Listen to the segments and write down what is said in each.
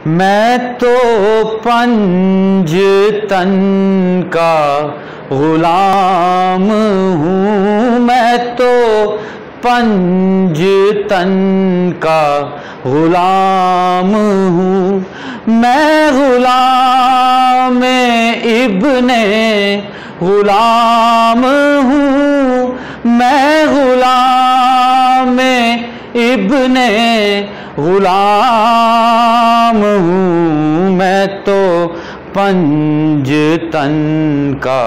میں تو پنج تن کا غلام ہوں، میں تو پنج تن کا غلام ہوں، میں غلام ابن غلام ہوں، میں غلام ابن غلام ہوں، میں تو پنج تن کا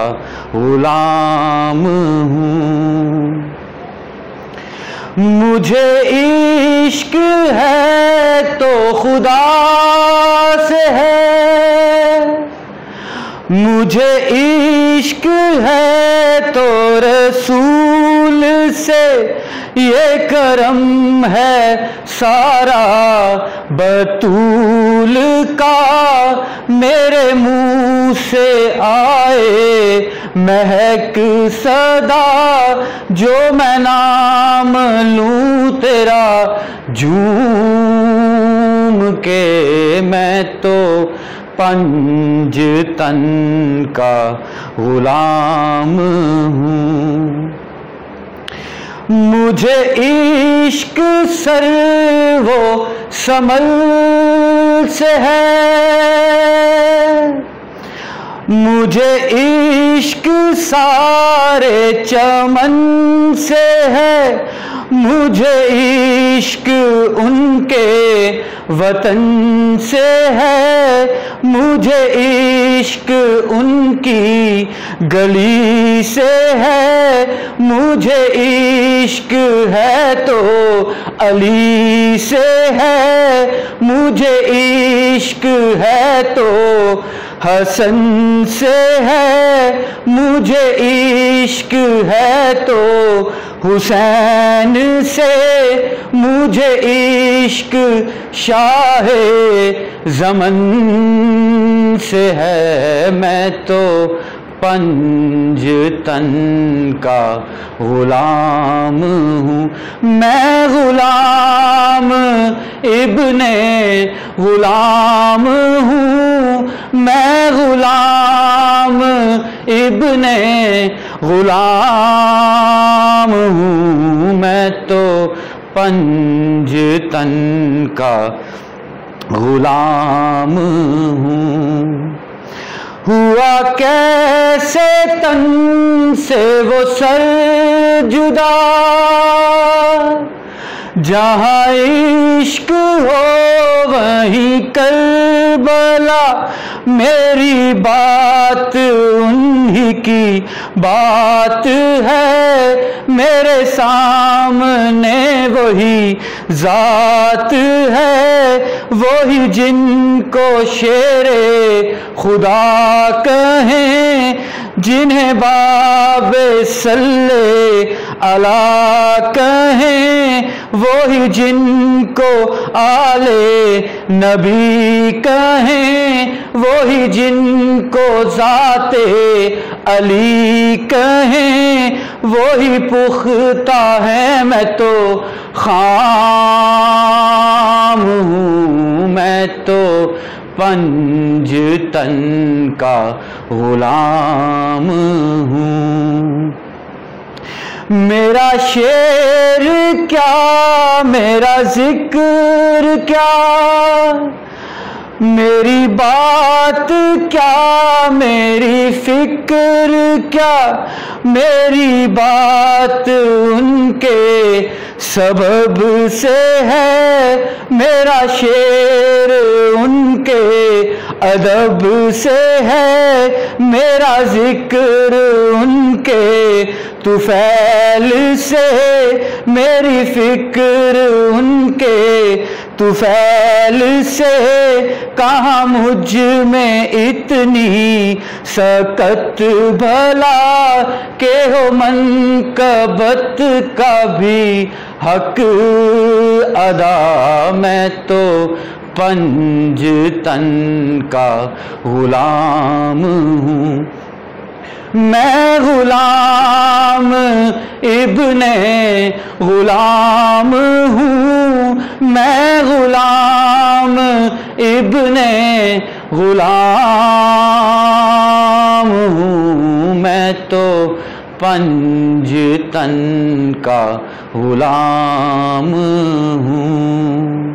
غلام ہوں۔ مجھے عشق ہے تو خدا سے ہے، مجھے عشق ہے تو رسول سے، یہ کرم ہے سارا بطول کا، میرے منہ سے آئے مہک صدا، جو میں نام لوں تیرا جھوم کے، میں تو پنج تن کا غلام ہوں۔ مجھے عشق سر و سمل سے ہے، مجھے عشق سارے چمن سے ہے، مجھے عشق ان کے وطن سے ہے، مجھے عشق ان کی گلی سے ہے، مجھے عشق ہے تو علی سے ہے، مجھے عشق ہے تو حسن سے ہے، مجھے عشق ہے تو حسین سے، مجھے عشق شاہ زمن سے ہے، میں تو پنج تن کا غلام ہوں، میں غلام ابن غلام ہوں، میں غلام ابن غلام ہوں، میں تو پنج تن کا غلام ہوں۔ ہوا کیسے تن سے وہ سر جدا، جہاں عشق ہو وہیں کربلا، میری بات انہی کی بات ہے، میرے سامنے وہی ذات ہے، وہی جن کو شیر خدا کہیں، جنہیں باب صلی علی کہیں، وہی جن کو آل نبی کہیں، وہی جن کو ذات علی کہیں، وہی پختہ ہے، میں تو خام ہوں، میں تو پنج تن کا غلام ہوں۔ میرا شعر کیا، میرا ذکر کیا، میری بات کیا، میری فکر کیا، میری بات ان کے سبب سے ہے، میرا شعر ان کے ادب سے ہے، میرا ذکر ان کے طفیل سے، میری فکر ان کے طفیل سے، کہاں مجھ میں اتنی سکت بھلا، کہ ہو منقبت کا بھی حق ادا، میں تو پنج تن کا غلام ہوں، میں غلام ابن غلام ہوں، میں غلام ابن غلام ہوں، میں تو پنج تن کا غلام ہوں۔